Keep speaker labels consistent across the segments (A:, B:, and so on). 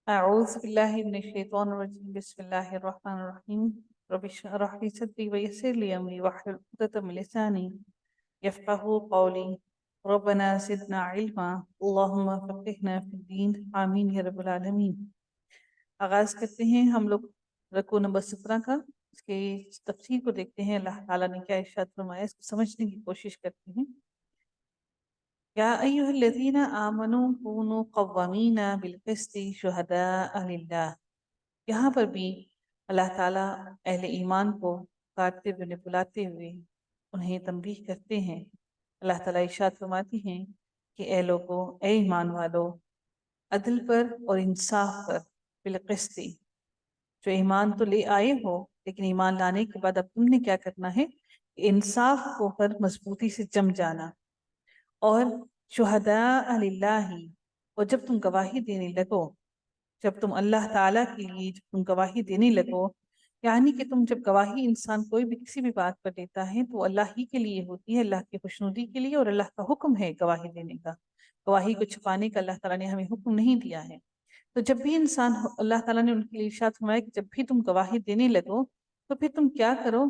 A: أعوذ بالله من الشيطان الرجيم بسم الله الرحمن الرحيم رب اشرح لي صدري ويسر لي أمري واحلل عقدة من لساني يفقهوا قولي ربنا زدنا علما اللهم فقهنا في الدين آمین یا رب العالمین۔ آغاز کرتے ہیں ہم لوگ رکوع نمبر 17 کا، اس کی تفسیر کو دیکھتے ہیں، اللہ تعالیٰ نے کیا ارشاد فرمایا اس کو سمجھنے کی کوشش کرتے ہیں۔ یا ایھا الذین آمنوا کونوا قوامین بالقسط شہداء للہ۔ یہاں پر بھی اللہ تعالیٰ اہل ایمان کو پکارتے ہوئے بلاتے ہوئے انہیں تنبیہ کرتے ہیں۔ اللہ تعالیٰ ارشاد فرماتی ہیں کہ اے لوگو، اے ایمان والو، عدل پر اور انصاف پر، بالقسط، جو ایمان تو لے آئے ہو لیکن ایمان لانے کے بعد اب تم نے کیا کرنا ہے، انصاف کو پر مضبوطی سے جم جانا، اور شہداء للہ، اور جب تم گواہی دینے لگو، جب تم اللہ تعالیٰ کے لیے جب تم گواہی دینے لگو، یعنی کہ تم جب گواہی انسان کوئی بھی کسی بھی بات پر دیتا ہے تو اللہ ہی کے لیے ہوتی ہے، اللہ کی خوشنودی کے لیے، اور اللہ کا حکم ہے گواہی دینے کا، گواہی کو چھپانے کا اللہ تعالیٰ نے ہمیں حکم نہیں دیا ہے۔ تو جب بھی انسان، اللہ تعالیٰ نے ان کے لیے ارشاد فرمایا کہ جب بھی تم گواہی دینے لگو تو پھر تم کیا کرو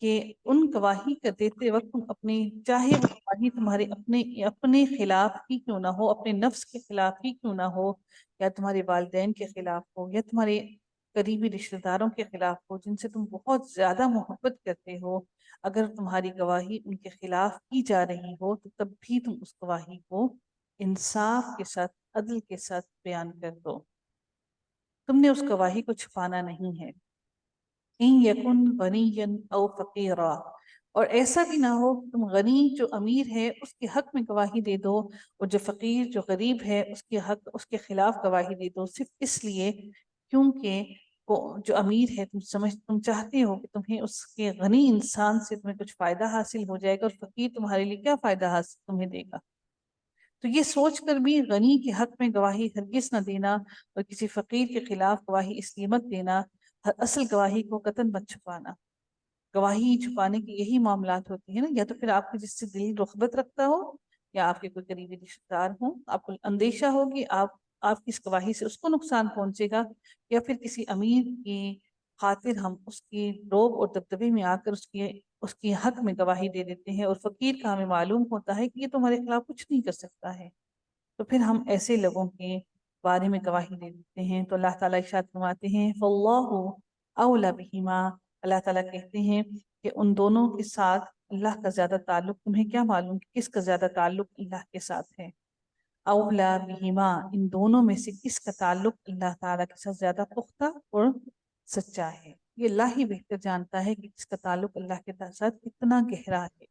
A: کہ ان گواہی کا دیتے وقت تم اپنی، چاہے وہ گواہی تمہارے اپنے خلاف ہی کیوں نہ ہو، اپنے نفس کے خلاف ہی کیوں نہ ہو، یا تمہارے والدین کے خلاف ہو، یا تمہارے قریبی رشتہ داروں کے خلاف ہو جن سے تم بہت زیادہ محبت کرتے ہو، اگر تمہاری گواہی ان کے خلاف کی جا رہی ہو تو تب بھی تم اس گواہی کو انصاف کے ساتھ، عدل کے ساتھ بیان کر دو، تم نے اس گواہی کو چھپانا نہیں ہے۔ ان یکن غنیا او فقیرا، اور ایسا بھی نہ ہو کہ تم غنی جو امیر ہے اس کے حق میں گواہی دے دو، اور جو فقیر جو غریب ہے اس کے خلاف گواہی دے دو، صرف اس لیے کیونکہ جو امیر ہے تم چاہتے ہو کہ تمہیں اس کے غنی انسان سے تمہیں کچھ فائدہ حاصل ہو جائے گا، اور فقیر تمہارے لیے کیا فائدہ حاصل تمہیں دے گا۔ تو یہ سوچ کر بھی غنی کے حق میں گواہی ہرگز نہ دینا، اور کسی فقیر کے خلاف گواہی اس لیے مت دینا، اصل گواہی کو قطعاً مت چھپانا۔ گواہی چھپانے کی یہی معاملات ہوتی ہیں نا، یا تو پھر آپ کے جس سے دل رغبت رکھتا ہو، یا آپ کے کوئی قریبی رشتہ دار ہوں، آپ کو اندیشہ ہوگی آپ کی اس گواہی سے اس کو نقصان پہنچے گا، یا پھر کسی امیر کی خاطر ہم اس کی روب اور دبدبے میں آ کر اس کی حق میں گواہی دے دیتے ہیں، اور فقیر کا ہمیں معلوم ہوتا ہے کہ یہ تمہارے خلاف کچھ نہیں کر سکتا ہے، تو پھر ہم ایسے لوگوں کے بارے میں گواہی دے دیتے ہیں۔ تو اللہ تعالیٰ ارشاد فرماتے ہیں فَاللَّهُ أَوْلَى بِهِمَا، اللہ تعالیٰ کہتے ہیں کہ ان دونوں کے ساتھ اللہ کا زیادہ تعلق، تمہیں کیا معلوم کہ کس کا زیادہ تعلق اللہ کے ساتھ ہے، اولا بہما، ان دونوں میں سے کس کا تعلق اللہ تعالیٰ کے ساتھ زیادہ پختہ اور سچا ہے، یہ اللہ ہی بہتر جانتا ہے کہ کس کا تعلق اللہ کے ساتھ کتنا گہرا ہے۔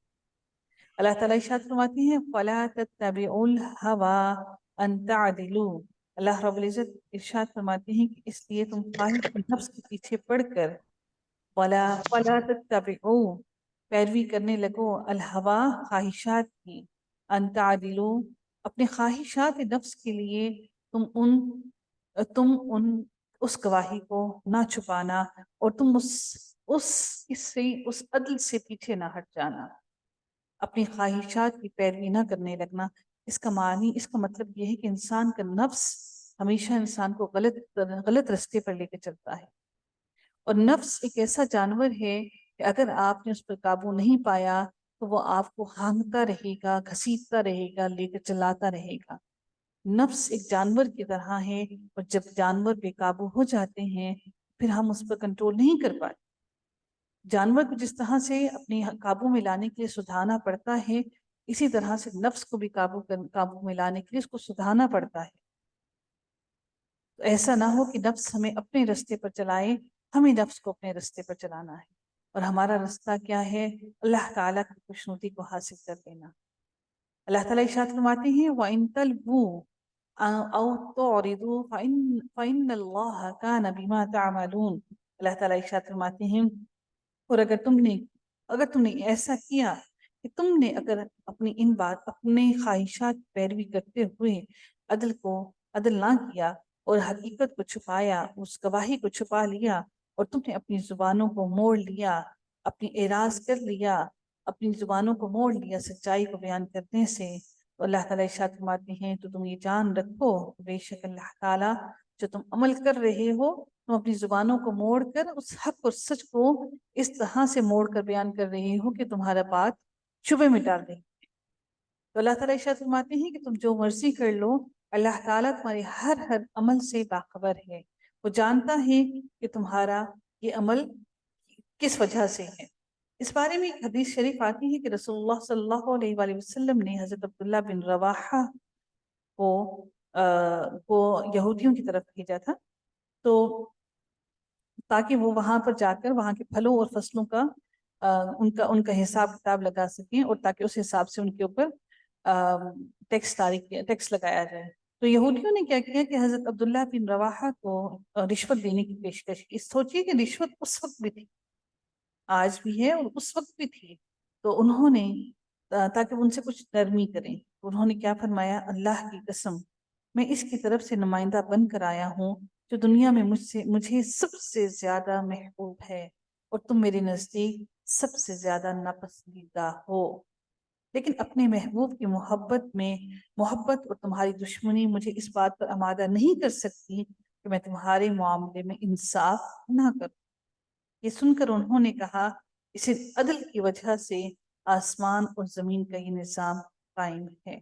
A: اللہ تعالیٰ ارشاد فرماتی ہیں فَلَا تَتَّبِعُوا الْهَوَىٰ أَن تَعْدِلُوا، اللہ رب العزت ارشاد فرماتے ہیں کہ اس لیے تم خواہش نفس کے پیچھے پڑھ کر فَلَا تَتَّبِعُوا، پیروی کرنے لگو، الہوا، خواہشات کی، ان تعدلوا، اپنے خواہشات نفس کے لیے تم اس گواہی کو نہ چھپانا، اور تم اس عدل سے پیچھے نہ ہٹ جانا، اپنی خواہشات کی پیروی نہ کرنے لگنا۔ اس کا معنی، اس کا مطلب یہ ہے کہ انسان کا نفس ہمیشہ انسان کو غلط رستے پر لے کے چلتا ہے، اور نفس ایک ایسا جانور ہے کہ اگر آپ نے اس پر قابو نہیں پایا تو وہ آپ کو ہانکتا رہے گا، گھسیٹتا رہے گا، لے کر چلاتا رہے گا۔ نفس ایک جانور کی طرح ہے، اور جب جانور بے قابو ہو جاتے ہیں پھر ہم اس پر کنٹرول نہیں کر پاتے۔ جانور کو جس طرح سے اپنے قابو میں لانے کے لیے سدھارنا پڑتا ہے، اسی طرح سے نفس کو بھی قابو میں لانے کے لیے اس کو سدھارنا پڑتا ہے۔ تو ایسا نہ ہو کہ نفس ہمیں اپنے رستے پر چلائے، ہمیں نفس کو اپنے رستے پر چلانا ہے، اور ہمارا رستہ کیا ہے، اللہ تعالیٰ کی خوشنودی کو حاصل کر لینا۔ اللہ تعالیٰ ارشاد فرماتے ہیں وَإِن تَلْوُوا أَوْ تُعْرِضُوا فَإِنَّ اللَّهَ كَانَ بِمَا تَعْمَلُونَ، اللہ تعالیٰ ارشاد فرماتے ہیں اور اگر تم نے ایسا کیا کہ تم نے اگر اپنے خواہشات پیروی کرتے ہوئے عدل نہ کیا، اور حقیقت کو چھپایا، اس گواہی کو چھپا لیا، اور تم نے اپنی زبانوں کو موڑ لیا، اپنی اعراض کر لیا، اپنی زبانوں کو موڑ لیا سچائی کو بیان کرنے سے، تو اللہ تعالیٰ ارشاد فرماتے ہیں تو تم یہ جان رکھو بے شک اللہ تعالیٰ جو تم عمل کر رہے ہو تم اپنی زبانوں کو موڑ کر اس حق اور سچ کو اس طرح سے موڑ کر بیان کر رہے ہو کہ تمہارا بات شبے میں ڈال رہی۔ تو اللہ تعالیٰ ارشاد فرماتے ہیں کہ تم جو مرضی کر لو، اللہ تعالیٰ تمہارے ہر عمل سے باخبر ہے، وہ جانتا ہے کہ تمہارا یہ عمل کس وجہ سے ہے۔ اس بارے میں ایک حدیث شریف آتی ہے کہ رسول اللہ صلی اللہ علیہ وآلہ وسلم نے حضرت عبداللہ بن رواحہ کو یہودیوں کی طرف بھیجا تھا، تو تاکہ وہ وہاں پر جا کر وہاں کے پھلوں اور فصلوں کا ان کا حساب کتاب لگا سکیں، اور تاکہ اس حساب سے ان کے اوپر ٹیکس لگایا جائے۔ تو یہودیوں نے کیا کیا کہ حضرت عبداللہ بن رواحہ کو رشوت دینے کی پیشکش کی۔ سوچیے کہ رشوت اس وقت بھی تھی، آج بھی ہے اور اس وقت بھی تھی، تو انہوں نے تاکہ ان سے کچھ نرمی کریں، انہوں نے کیا فرمایا، اللہ کی قسم میں اس کی طرف سے نمائندہ بن کر آیا ہوں جو دنیا میں مجھے سب سے زیادہ محبوب ہے، اور تم میرے نزدیک سب سے زیادہ ناپسندیدہ ہو، لیکن اپنے محبوب کی محبت اور تمہاری دشمنی مجھے اس بات پر آمادہ نہیں کر سکتی کہ میں تمہارے معاملے میں انصاف نہ کروں۔ یہ سن کر انہوں نے کہا، اسے عدل کی وجہ سے آسمان اور زمین کا یہ نظام قائم ہے۔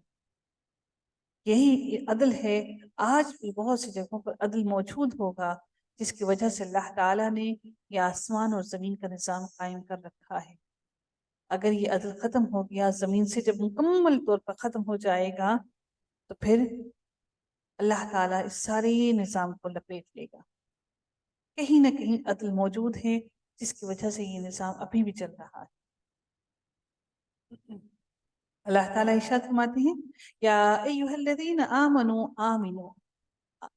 A: یہی عدل ہے، آج بھی بہت سی جگہوں پر عدل موجود ہوگا، جس کی وجہ سے اللہ تعالیٰ نے یہ آسمان اور زمین کا نظام قائم کر رکھا ہے۔ اگر یہ عدل ختم ہو گیا، زمین سے جب مکمل طور پر ختم ہو جائے گا، تو پھر اللہ تعالیٰ اس سارے نظام کو لپیٹ لے گا۔ کہیں نہ کہیں عدل موجود ہے، جس کی وجہ سے یہ نظام ابھی بھی چل رہا ہے۔ اللہ تعالیٰ ارشاد فرماتے ہیں، یا ایھا الذین آمنوا آمنوا،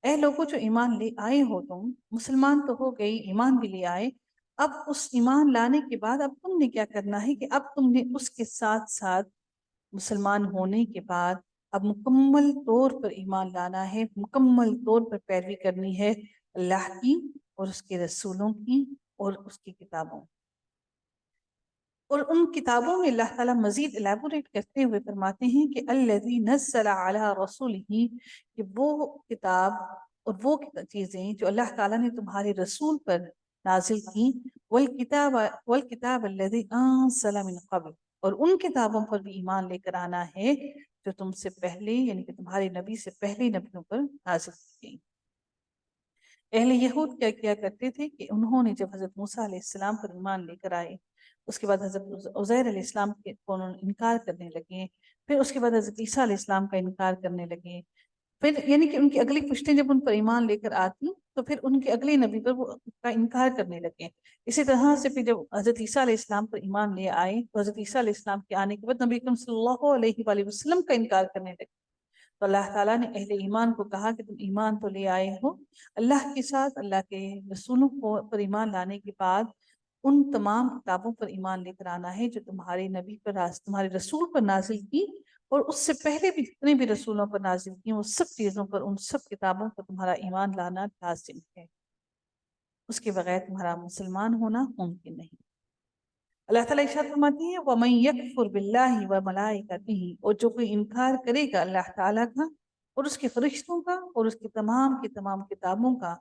A: اے لوگوں جو ایمان لے آئے ہو، تم مسلمان تو ہو گئی، ایمان بھی لے آئے، اب اس ایمان لانے کے بعد اب تم نے کیا کرنا ہے کہ اب تم نے اس کے ساتھ ساتھ مسلمان ہونے کے بعد اب مکمل طور پر ایمان لانا ہے، مکمل طور پر پیروی کرنی ہے اللہ کی اور اس کے رسولوں کی اور اس کی کتابوں، اور ان کتابوں میں اللہ تعالیٰ مزید الیبوریٹ کرتے ہوئے فرماتے ہیں کہ الذی نزل علی رسولہ، کہ وہ کتاب اور وہ چیزیں جو اللہ تعالیٰ نے تمہارے رسول پر نازل کی، والکتاب الذی انزل من قبل، اور ان کتابوں پر بھی ایمان لے کر آنا ہے جو تم سے پہلے یعنی کہ تمہارے نبی سے پہلے نبیوں پر نازل کی گئی۔ اہل یہود کیا کیا کرتے تھے کہ انہوں نے جب حضرت موسیٰ علیہ السلام پر ایمان لے کر آئے، اس کے بعد حضرت عزیر علیہ السلام کو انکار کرنے لگے، پھر اس کے بعد حضرت عیسیٰ علیہ السلام کا انکار کرنے لگے، پھر یعنی کہ ان کی اگلی پشتیں جب ان پر ایمان لے کر آتی تو پھر ان کے اگلے نبی پر وہ کا انکار کرنے لگے۔ اسی طرح سے پھر جب حضرت عیسیٰ علیہ السلام پر ایمان لے آئے تو حضرت عیسیٰ علیہ السلام کے آنے کے بعد نبی اکرم صلی اللہ علیہ وآلہ وسلم کا انکار کرنے لگے۔ تو اللہ تعالیٰ نے اہل ایمان کو کہا کہ تم ایمان تو لے آئے ہو، اللہ کے ساتھ اللہ کے رسولوں پر ایمان لانے کے بعد ان تمام کتابوں پر ایمان لے کر آنا ہے جو تمہارے نبی پر تمہارے رسول پر نازل کی، اور اس سے پہلے بھی جتنے بھی رسولوں پر نازل کی، وہ سب چیزوں پر، ان سب کتابوں پر تمہارا ایمان لانا لازم ہے، اس کے بغیر تمہارا مسلمان ہونا ممکن نہیں۔ اللہ تعالیٰ ارشاد فرماتی ہے، وَمَن يَكْفُرْ بِاللَّهِ وَمَلَائِكَتِهِ، اور جو کوئی انکار کرے گا اللہ تعالیٰ کا اور اس کے فرشتوں کا اور اس کی تمام کتابوں کا،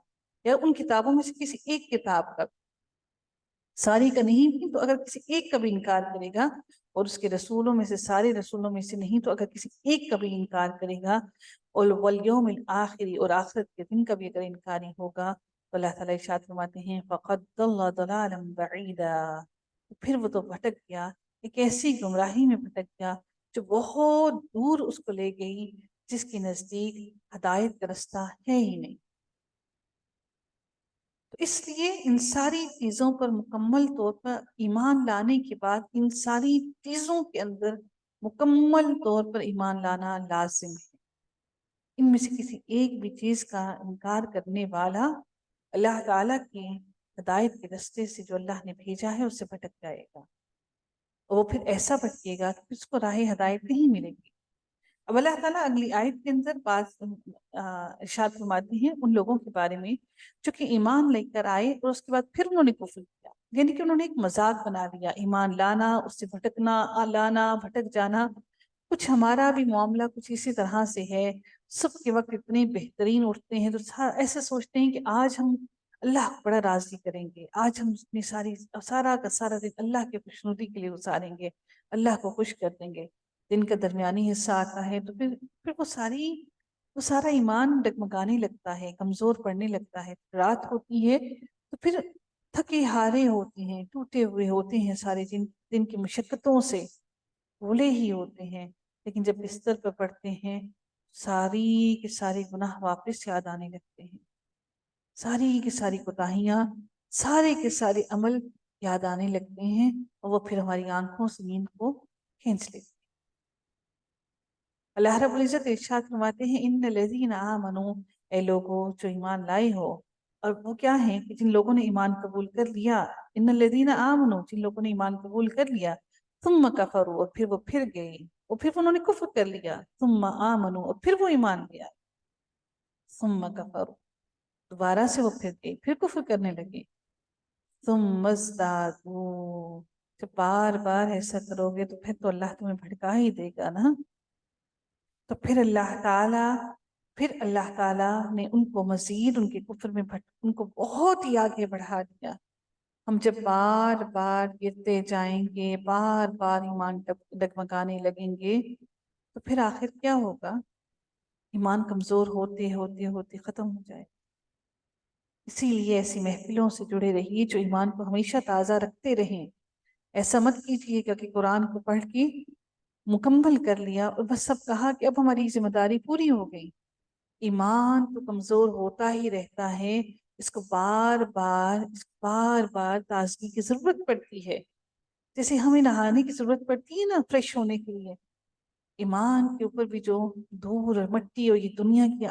A: یا ان کتابوں میں سے کسی ایک کتاب کا، ساری کا نہیں بھی، تو اگر کسی ایک کا بھی انکار کرے گا، اور اس کے رسولوں میں سے سارے رسولوں میں سے نہیں تو اگر کسی ایک کا بھی انکار کرے گا، اور والیوم الآخر، اور آخرت کے دن کا بھی اگر انکاری ہوگا، تو اللہ تعالیٰ ارشاد فرماتے ہیں فَقَدْ ضَلَّ ضَلَالًا بَعِيدًا، پھر وہ تو بھٹک گیا، ایک ایسی گمراہی میں بھٹک گیا جو بہت دور اس کو لے گئی، جس کے نزدیک ہدایت کا رستہ ہے ہی نہیں۔ تو اس لیے ان ساری چیزوں پر مکمل طور پر ایمان لانے کے بعد ان ساری چیزوں کے اندر مکمل طور پر ایمان لانا لازم ہے۔ ان میں سے کسی ایک بھی چیز کا انکار کرنے والا اللہ تعالیٰ کی ہدایت کے رستے سے جو اللہ نے بھیجا ہے اس سے بھٹک جائے گا، اور وہ پھر ایسا بھٹکے گا کہ اس کو راہ ہدایت نہیں ملے گی۔ اب اللہ تعالیٰ اگلی آیت کے اندر بعض ارشاد فرماتے ہیں ان لوگوں کے بارے میں جو کہ ایمان لے کر آئے اور اس کے بعد پھر انہوں نے کفر کیا، یعنی کہ انہوں نے ایک مذاق بنا لیا ایمان لانا، اس سے بھٹکنا، لانا، بھٹک جانا، کچھ ہمارا بھی معاملہ کچھ اسی طرح سے ہے، صبح کے وقت اتنے بہترین اٹھتے ہیں تو ایسے سوچتے ہیں کہ آج ہم اللہ کو بڑا راضی کریں گے، آج ہم اپنی سارا کا سارا دن اللہ کے خوشنودی کے لیے گزاریں گے، اللہ کو خوش کر دیں گے۔ دن کا درمیانی حصہ آتا ہے تو پھر وہ سارا ایمان ڈگمگانے لگتا ہے، کمزور پڑنے لگتا ہے۔ رات ہوتی ہے تو پھر تھکے ہارے ہوتے ہیں، ٹوٹے ہوئے ہوتے ہیں، سارے دن کی مشقتوں سے بھولے ہی ہوتے ہیں، لیکن جب بستر پر پڑتے ہیں ساری کے سارے گناہ واپس یاد آنے لگتے ہیں، ساری کی ساری کوتاہیاں، سارے کے سارے عمل یاد آنے لگتے ہیں، اور وہ پھر ہماری آنکھوں سے نیند کو کھینچ لیتے ہیں۔ اللہ رب العزت ارشاد فرماتے ہیں ان الذین آمنوا، اے لوگوں جو ایمان لائے ہو، اور وہ کیا ہیں کہ جن لوگوں نے ایمان قبول کر لیا، ان الذین آمنوا، جن لوگوں نے ایمان قبول کر لیا، ثم کفروا، اور پھر وہ پھر گئے، اور پھر انہوں نے کفر کر لیا، ثم آمنوا، اور پھر وہ ایمان لیا، ثم کفروا، دوبارہ سے وہ پھر گئے، پھر کفر کرنے لگے، ثم ازدادوا، جب بار بار ایسا کرو گے تو پھر تو اللہ تمہیں بھڑکا ہی دے گا نا۔ تو پھر اللہ تعالیٰ نے ان کو مزید ان کے کفر میں ان کو بہت ہی آگے بڑھا دیا۔ ہم جب بار بار گرتے جائیں گے، بار بار ایمان ڈگمگانے لگیں گے تو پھر آخر کیا ہوگا؟ ایمان کمزور ہوتے ہوتے ہوتے ختم ہو جائے۔ اسی لیے ایسی محفلوں سے جڑے رہیے جو ایمان کو ہمیشہ تازہ رکھتے رہیں۔ ایسا مت کیجیے کہ قرآن کو پڑھ کے مکمل کر لیا اور بس سب کہا کہ اب ہماری ذمہ داری پوری ہو گئی۔ ایمان تو کمزور ہوتا ہی رہتا ہے، اس کو بار بار تازگی کی ضرورت پڑتی ہے، جیسے ہمیں نہانے کی ضرورت پڑتی ہے نا فریش ہونے کے لیے۔ ایمان کے اوپر بھی جو دھول اور مٹی اور یہ دنیا کی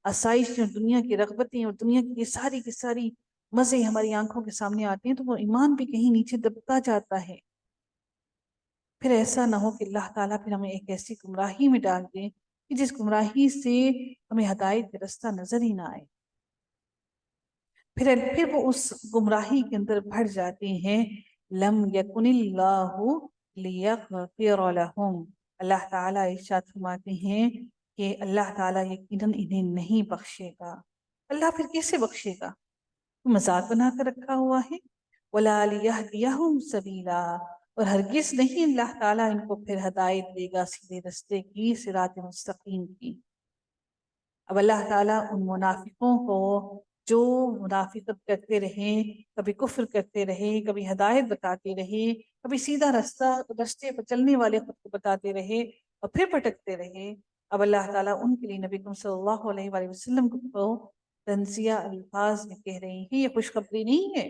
A: آسائش اور دنیا کی رغبتیں اور دنیا کی ساری مزے ہماری آنکھوں کے سامنے آتے ہیں تو وہ ایمان بھی کہیں نیچے دبتا جاتا ہے۔ پھر ایسا نہ ہو کہ اللہ تعالیٰ پھر ہمیں ایک ایسی گمراہی میں ڈال دیں کہ جس گمراہی سے ہمیں ہدایت کا رستہ نظر ہی نہ آئے، پھر وہ اس گمراہی کے اندر بڑھ جاتے ہیں۔ لم یکن اللہ لیغفر لہم، اللہ تعالیٰ ارشاد فرماتے ہیں کہ اللہ تعالیٰ یقیناً انہیں نہیں بخشے گا۔ اللہ پھر کیسے بخشے گا؟ مذاق بنا کر رکھا ہوا ہے۔ وَلَا لِيَهْدِيَهُمْ سَبِيلًا، اور ہرگز نہیں اللہ تعالیٰ ان کو پھر ہدایت دے گا سیدھے رستے کی، صراط مستقیم کی۔ اب اللہ تعالیٰ ان منافقوں کو جو منافقت کرتے رہے، کبھی کفر کرتے رہے، کبھی ہدایت بتاتے رہے، کبھی سیدھا رستے پر چلنے والے خود کو بتاتے رہے اور پھر بھٹکتے رہے، اب اللہ تعالیٰ ان کے لیے نبی صلی اللہ علیہ وآلہ وسلم کو تنزیہ الفاظ میں کہہ رہے ہیں۔ یہ خوشخبری نہیں ہے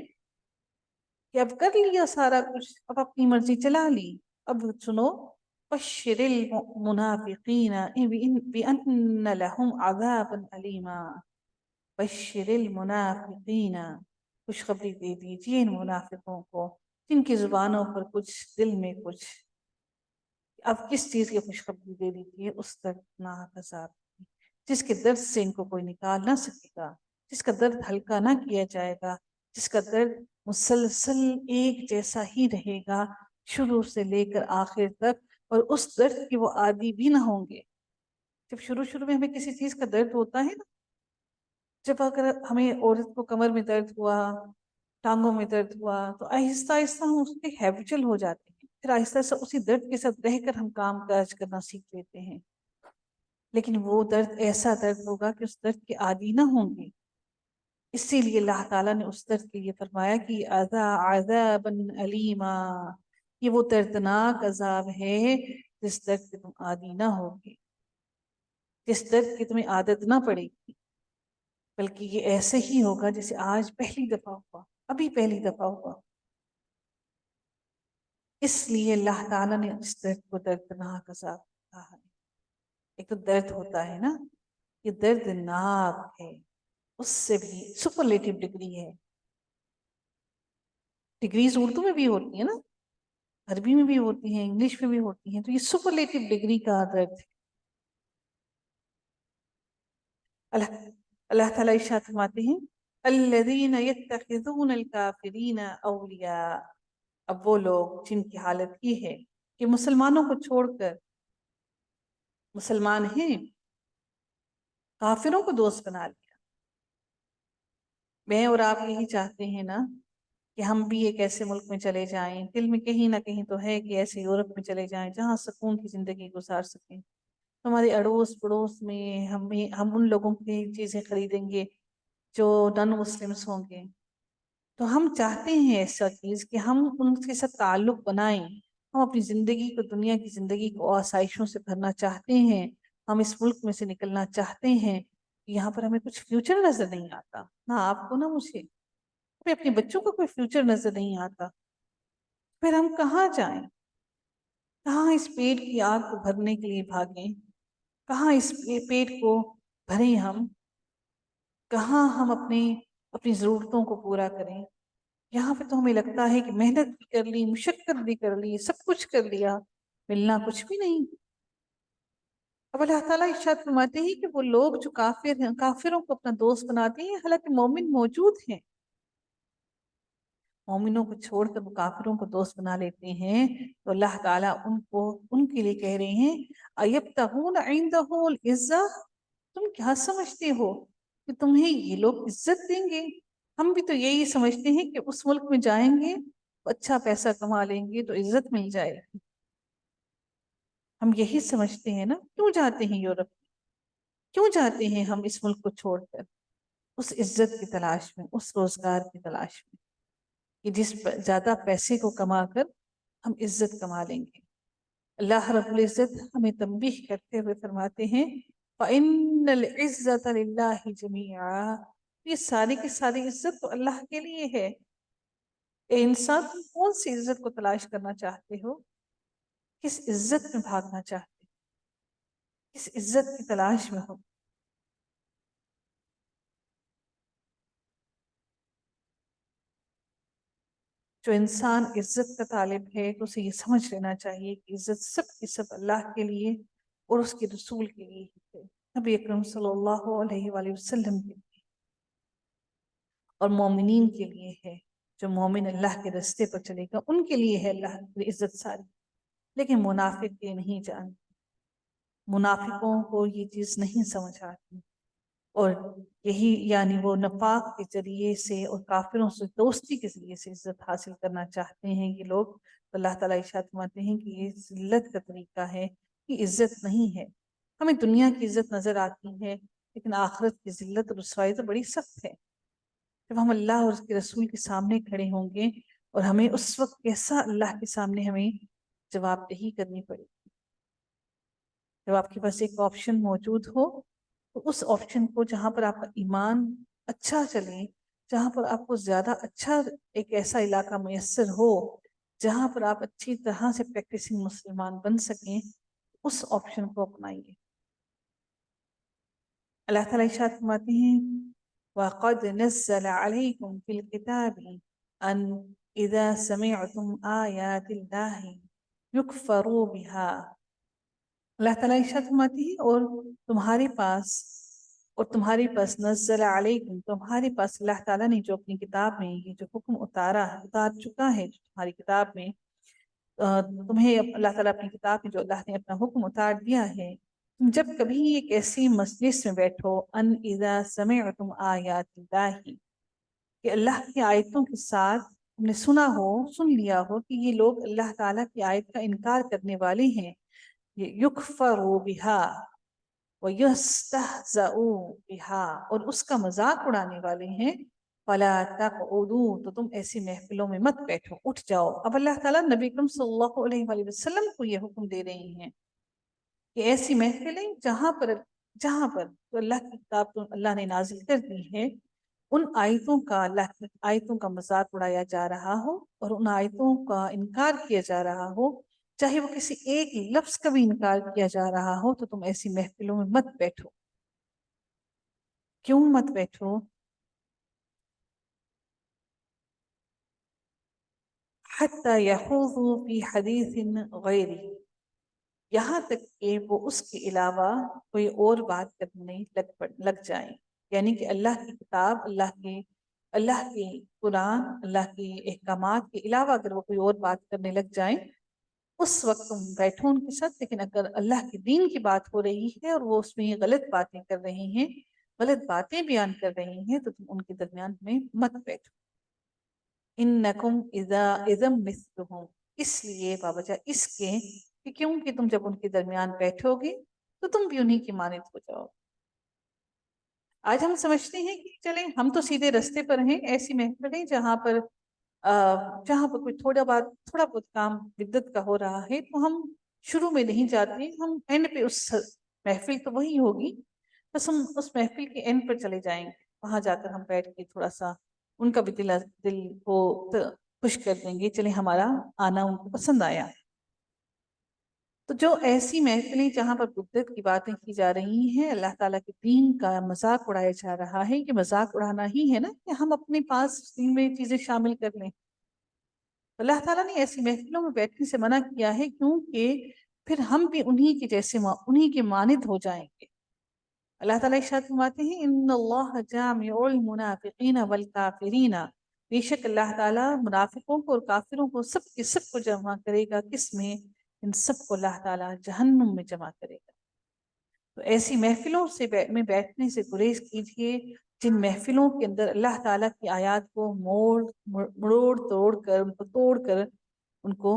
A: کہ اب کر لیا سارا کچھ، اب اپنی مرضی چلا لی۔ اب سنو، بشر المنافقین بأن لهم عذابا علیما، بشر المنافقین، خوشخبری دے دیجیے ان منافقوں کو جن کی زبانوں پر کچھ، دل میں کچھ۔ اب کس چیز کی خوشخبری دے دیجیے؟ اس دردناک عذاب، جس کے درد سے ان کو کوئی نکال نہ سکے گا، جس کا درد ہلکا نہ کیا جائے گا، جس کا درد مسلسل ایک جیسا ہی رہے گا شروع سے لے کر آخر تک، اور اس درد کی وہ عادی بھی نہ ہوں گے۔ جب شروع میں ہمیں کسی چیز کا درد ہوتا ہے نا، جب اگر ہمیں عورت کو کمر میں درد ہوا، ٹانگوں میں درد ہوا، تو آہستہ آہستہ ہم اس کے ہیبچل ہو جاتے ہیں، پھر آہستہ آہستہ اسی درد کے ساتھ رہ کر ہم کام کاج کرنا سیکھ لیتے ہیں۔ لیکن وہ درد ایسا درد ہوگا کہ اس درد کے عادی نہ ہوں گے۔ اسی لیے اللہ تعالیٰ نے اس درد کے لیے فرمایا کہ عذابا علیما، یہ وہ دردناک عذاب ہے جس درد کے تم عادی نہ ہوگے، جس درد کی تمہیں عادت نہ پڑے گی، بلکہ یہ ایسے ہی ہوگا جیسے آج پہلی دفعہ ہوا، ابھی پہلی دفعہ ہوا۔ اس لیے اللہ تعالیٰ نے اس درد کو دردناک عذاب کہا ہے۔ ایک تو درد ہوتا ہے نا، یہ دردناک ہے، اس سے بھی سپرلیٹو ڈگری ہے۔ ڈگریز اردو میں بھی ہوتی ہیں نا، عربی میں بھی ہوتی ہیں، انگلش میں بھی ہوتی ہیں، تو یہ سپرلیٹو ڈگری کا درد ہے۔ اللہ تعالیٰ ارشاد فرماتے ہیں الذین یتخذون الکافرین اولیاء، اب وہ لوگ جن کی حالت یہ ہے کہ مسلمانوں کو چھوڑ کر، مسلمان ہیں کافروں کو دوست بنا لیا۔ میں اور آپ یہی چاہتے ہیں نا کہ ہم بھی ایک ایسے ملک میں چلے جائیں، دل میں کہیں نہ کہیں تو ہے کہ ایسے یورپ میں چلے جائیں جہاں سکون کی زندگی گزار سکیں۔ ہمارے اڑوس پڑوس میں ہم ان لوگوں کی چیزیں خریدیں گے جو نان مسلمس ہوں گے، تو ہم چاہتے ہیں ایسا چیز کہ ہم ان کے ساتھ تعلق بنائیں۔ ہم اپنی زندگی کو، دنیا کی زندگی کو آسائشوں سے بھرنا چاہتے ہیں، ہم اس ملک میں سے نکلنا چاہتے ہیں۔ یہاں پر ہمیں کچھ فیوچر نظر نہیں آتا، نہ آپ کو نہ مجھے، ہمیں اپنے بچوں کو کوئی فیوچر نظر نہیں آتا، پھر ہم کہاں جائیں؟ کہاں اس پیٹ کی آگ کو بھرنے کے لیے بھاگیں؟ کہاں اس پیٹ کو بھریں ہم؟ کہاں ہم اپنی ضرورتوں کو پورا کریں؟ یہاں پہ تو ہمیں لگتا ہے کہ محنت بھی کر لی، مشقت بھی کر لی، سب کچھ کر لیا، ملنا کچھ بھی نہیں۔ اب اللہ تعالیٰ ارشاد فرماتے ہیں کہ وہ لوگ جو کافر ہیں، کافروں کو اپنا دوست بناتے ہیں، حالانکہ مومن موجود ہیں، مومنوں کو چھوڑ کر وہ کافروں کو دوست بنا لیتے ہیں، تو اللہ تعالیٰ ان کے لیے کہہ رہے ہیں ایبتغون عندہم العزہ، تم کیا سمجھتے ہو کہ تمہیں یہ لوگ عزت دیں گے؟ ہم بھی تو یہی سمجھتے ہیں کہ اس ملک میں جائیں گے، اچھا پیسہ کما لیں گے تو عزت مل جائے گی، ہم یہی سمجھتے ہیں نا۔ کیوں جاتے ہیں یورپ؟ کیوں جاتے ہیں ہم اس ملک کو چھوڑ کر؟ اس عزت کی تلاش میں، اس روزگار کی تلاش میں کہ جس زیادہ پیسے کو کما کر ہم عزت کما لیں گے۔ اللہ رب العزت ہمیں تنبیہ کرتے ہوئے فرماتے ہیں فَإِنَّ الْعِزَّةَ لِلَّهِ جَمِيعًا، یہ ساری کی ساری عزت تو اللہ کے لیے ہے۔ اے انسان، تم کون سی عزت کو تلاش کرنا چاہتے ہو؟ کس عزت میں بھاگنا چاہتے ہو؟ کس عزت کی تلاش میں ہو؟ جو انسان عزت کا طالب ہے تو اسے یہ سمجھ لینا چاہیے کہ عزت سب کی سب اللہ کے لیے اور اس کے رسول کے لیے ہے، نبی اکرم صلی اللہ علیہ وآلہ وسلم کے لیے اور مومنین کے لیے ہے۔ جو مومن اللہ کے راستے پر چلے گا ان کے لیے ہے اللہ کی عزت ساری، لیکن منافق یہ نہیں جانتے، منافقوں کو یہ چیز نہیں سمجھ آتی، اور یہی یعنی وہ نفاق کے ذریعے سے اور کافروں سے دوستی کے ذریعے سے عزت حاصل کرنا چاہتے ہیں یہ لوگ۔ تو اللہ تعالیٰ ارشاد فرماتے ہیں کہ یہ ذلت کا طریقہ ہے، یہ عزت نہیں ہے۔ ہمیں دنیا کی عزت نظر آتی ہے، لیکن آخرت کی ذلت اور رسوائی تو بڑی سخت ہے۔ جب ہم اللہ اور اس کے رسول کے سامنے کھڑے ہوں گے اور ہمیں اس وقت کیسا اللہ کے سامنے ہمیں جواب دہی کرنی پڑے گی۔ جب آپ کے پاس ایک آپشن موجود ہو تو اس آپشن کو، جہاں پر آپ کا ایمان اچھا چلے، جہاں پر آپ کو زیادہ اچھا ایک ایسا علاقہ میسر ہو جہاں پر آپ اچھی طرح سے پریکٹسنگ مسلمان بن سکیں، اس آپشن کو اپنائیے۔ اللہ تعالیٰ ارشاد فرماتے ہیں وَقَدْ نَزَّلَ عَلَيْكُمْ فِي الْكِتَابِ أَنْ إِذَا سَمِعْتُمْ آيَاتِ اللَّهِ يُكْفَرُوا بِهَا، اللہ تعالیٰ ارشاد فرماتی ہے اور تمہارے پاس نزل علیکم، تمہارے پاس اللہ تعالیٰ نے جو اپنی کتاب میں یہ جو حکم اتار چکا ہے، جو تمہاری کتاب میں تمہیں اللہ تعالیٰ اپنی کتاب میں جو اللہ نے اپنا حکم اتار دیا ہے، تم جب کبھی ایک ایسی مجلس میں بیٹھو ان اذا سمعتم آیات اللہ، کہ اللہ کی آیتوں کے ساتھ تم نے سن لیا ہو کہ یہ لوگ اللہ تعالیٰ کی آیت کا انکار کرنے والے ہیں، یکفروا بہا وَيَسْتَهْزَئُوا بِهَا، اور اس کا مذاق اڑانے والے ہیں، فَلَا تَقْعُدُوا، تو تم ایسی محفلوں میں مت بیٹھو، اٹھ جاؤ۔ اب اللہ تعالیٰ نبی اکرم صلی اللہ علیہ وآلہ وسلم کو یہ حکم دے رہے ہیں کہ ایسی محفلیں جہاں پر تو اللہ کی کتاب تو اللہ نے نازل کر دی ہے، ان آیتوں کا، اللہ کی آیتوں کا مذاق اڑایا جا رہا ہو اور ان آیتوں کا انکار کیا جا رہا ہو، چاہے وہ کسی ایک لفظ کا بھی انکار کیا جا رہا ہو، تو تم ایسی محفلوں میں مت بیٹھو۔ کیوں مت بیٹھو؟ حتی یخوضوا فی حدیث غیرہ، یہاں تک کہ وہ اس کے علاوہ کوئی اور بات کرنے لگ جائیں، یعنی کہ اللہ کی کتاب، اللہ کے قرآن، اللہ کے احکامات کے علاوہ اگر وہ کوئی اور بات کرنے لگ جائیں اس وقت تم بیٹھو ان کے ساتھ، لیکن اگر اللہ کے دین کی بات ہو رہی ہے اور وہ اس میں غلط باتیں کر رہی ہیں، غلط باتیں بیان کر رہی ہیں، تو تم ان کے درمیان میں مت بیٹھو۔ انکم اذا مثلہم، اس لیے بابجہ اس کے کہ کیونکہ تم جب ان کے درمیان بیٹھو گے تو تم بھی انہی کی مانند ہو جاؤ۔ آج ہم سمجھتے ہیں کہ چلیں ہم تو سیدھے رستے پر ہیں، ایسی محفلیں جہاں پر کوئی تھوڑا بہت کام بدت کا ہو رہا ہے تو ہم شروع میں نہیں جاتے، ہم اینڈ پہ اس محفل تو وہی ہوگی، بس ہم اس محفل کے اینڈ پر چلے جائیں گے، وہاں جا کر ہم بیٹھ کے تھوڑا سا ان کا بھی دل کو خوش کر دیں گے، چلیں ہمارا آنا ان کو پسند آیا۔ تو جو ایسی محفلیں جہاں پر بدت کی باتیں کی جا رہی ہیں، اللہ تعالیٰ کے دین کا مذاق اڑایا جا رہا ہے، یہ مذاق اڑانا ہی ہے نا کہ ہم اپنے پاس دین میں چیزیں شامل کر لیں۔ اللہ تعالیٰ نے ایسی محفلوں میں بیٹھنے سے منع کیا ہے کیونکہ پھر ہم بھی انہی کے جیسے انہی کے مانند ہو جائیں گے۔ اللہ تعالیٰ ارشاد فرماتے ہیں ان اللہ جامع المنافقین والکافرین، بے شک اللہ تعالیٰ منافقوں کو اور کافروں کو سب کے سب کو جمع کرے گا، کس میں؟ ان سب کو اللہ تعالیٰ جہنم میں جمع کرے گا۔ تو ایسی محفلوں میں بیٹھنے سے گریز کیجیے جن محفلوں کے اندر اللہ تعالیٰ کی آیات کو توڑ کر ان کو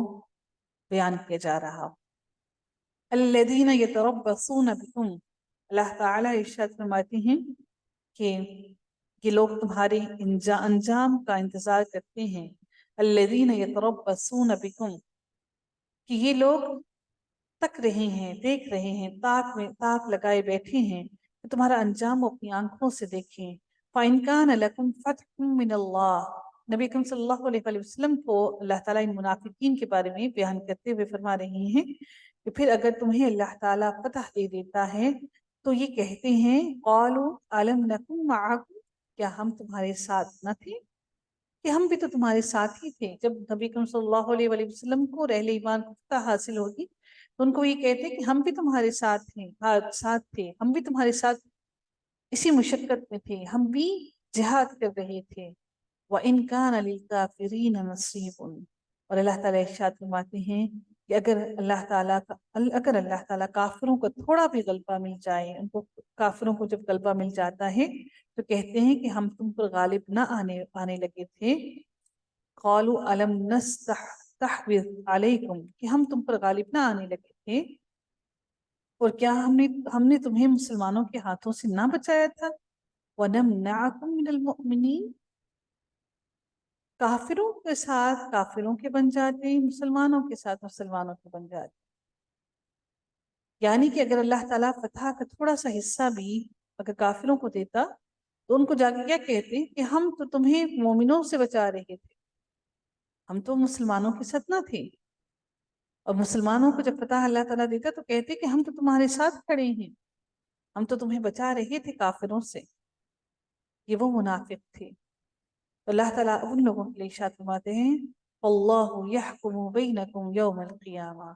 A: بیان کیا جا رہا ہو۔ الذین یتربصون بکم، اللہ تعالیٰ ارشاد فرماتے ہیں کہ یہ لوگ تمہارے انجام کا انتظار کرتے ہیں۔ الذین یتربصون بکم، کہ یہ لوگ تک رہے ہیں، دیکھ رہے ہیں، تاک لگائے بیٹھے ہیں کہ تمہارا انجام اپنی آنکھوں سے دیکھیں۔ فَإِنْ كَانَ لَكُمْ فَتْحٌ مِّنَ اللَّهِ، نبی اکرم صلی اللہ علیہ وسلم کو اللہ تعالیٰ ان منافقین کے بارے میں بیان کرتے ہوئے فرما رہے ہیں کہ پھر اگر تمہیں اللہ تعالیٰ فتح دے دیتا ہے تو یہ کہتے ہیں قَالُوا أَلَمْ نَكُنْ مَعَكُمْ، کیا ہم تمہارے ساتھ نہ تھے؟ کہ ہم بھی تو تمہارے ساتھ ہی تھے۔ جب نبی اکرم صلی اللہ علیہ وسلم کو اور اہل ایمان کو فتح حاصل ہوگی تو ان کو یہ کہتے کہ ہم بھی تمہارے ساتھ تھے، ہم بھی تمہارے ساتھ اسی مشقت میں تھے، ہم بھی جہاد کر رہے تھے۔ وَإِنْ كَانَ لِلْكَافِرِينَ نَصِيبٌ، اور اللہ تعالیٰ ارشاد فرماتے ہیں کہ اگر اللہ تعالیٰ کافروں کو تھوڑا بھی غلبہ مل جائے، ان کو کافروں کو جب غلبہ مل جاتا ہے تو کہتے ہیں کہ ہم تم پر غالب نہ آنے لگے تھے۔ قَالُوا أَلَمْ نَسْتَحْوِذْ عَلَيْكُمْ، کہ ہم تم پر غالب نہ آنے لگے تھے، اور کیا ہم نے تمہیں مسلمانوں کے ہاتھوں سے نہ بچایا تھا؟ وَنَمْنَعَكُمْ مِنَ الْمُؤْمِنِينَ، کافروں کے ساتھ کافروں کے بن جاتے ہیں، مسلمانوں کے ساتھ مسلمانوں کے بن جاتے ہیں۔ یعنی کہ اگر اللہ تعالیٰ فتح کا تھوڑا سا حصہ بھی اگر کافروں کو دیتا تو ان کو جا کے کیا کہتے کہ ہم تو تمہیں مومنوں سے بچا رہے تھے، ہم تو مسلمانوں کے ساتھ نہ تھے۔ اور مسلمانوں کو جب فتح اللہ تعالیٰ دیتا تو کہتے کہ ہم تو تمہارے ساتھ کھڑے ہیں، ہم تو تمہیں بچا رہے تھے کافروں سے۔ یہ وہ منافق تھے۔ اللہ تعالیٰ ان لوگوں کے لیے ارشاد فرماتے ہیں وَاللَّهُ يَحْكُمُ بَيْنَكُمْ يَوْمَ الْقِيَامَةِ،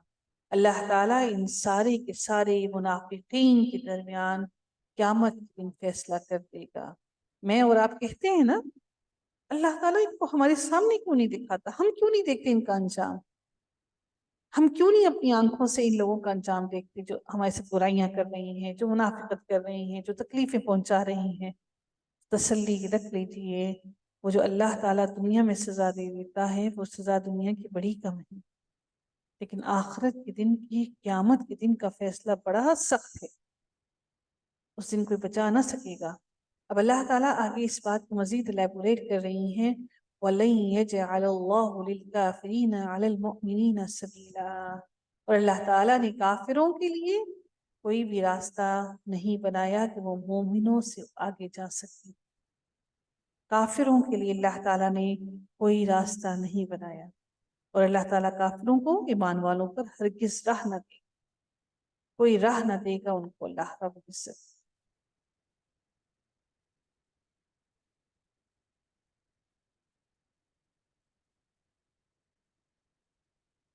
A: اللہ تعالیٰ ان سارے کے سارے منافقین کے درمیان قیامت کے دن فیصلہ کر دے گا۔ میں اور آپ کہتے ہیں نا اللہ تعالیٰ ان کو ہمارے سامنے کیوں نہیں دکھاتا، ہم کیوں نہیں دیکھتے ان کا انجام، ہم کیوں نہیں اپنی آنکھوں سے ان لوگوں کا انجام دیکھتے جو ہمارے سے برائیاں کر رہی ہیں، جو منافقت کر رہی ہیں، جو تکلیفیں پہنچا رہی ہیں۔ تسلی رکھ لیجیے وہ جو اللہ تعالیٰ دنیا میں سزا دے دیتا ہے وہ سزا دنیا کی بڑی کم ہے، لیکن آخرت کے دن کی قیامت کے دن کا فیصلہ بڑا سخت ہے، اس دن کوئی بچا نہ سکے گا۔ اب اللہ تعالیٰ آگے اس بات کو مزید الیبوریٹ کر رہی ہیں وَلَن يَجْعَلَ اللَّهُ لِلْكَافِرِينَ عَلَى الْمُؤْمِنِينَ سَبِيلًا، اور اللہ تعالیٰ نے کافروں کے لیے کوئی بھی راستہ نہیں بنایا کہ وہ مومنوں سے آگے جا سکے۔ کافروں کے لیے اللہ تعالیٰ نے کوئی راستہ نہیں بنایا، اور اللہ تعالیٰ کافروں کو ایمان والوں پر ہرگز راہ نہ دے، کوئی راہ نہ دے گا ان کو اللہ رب العزت۔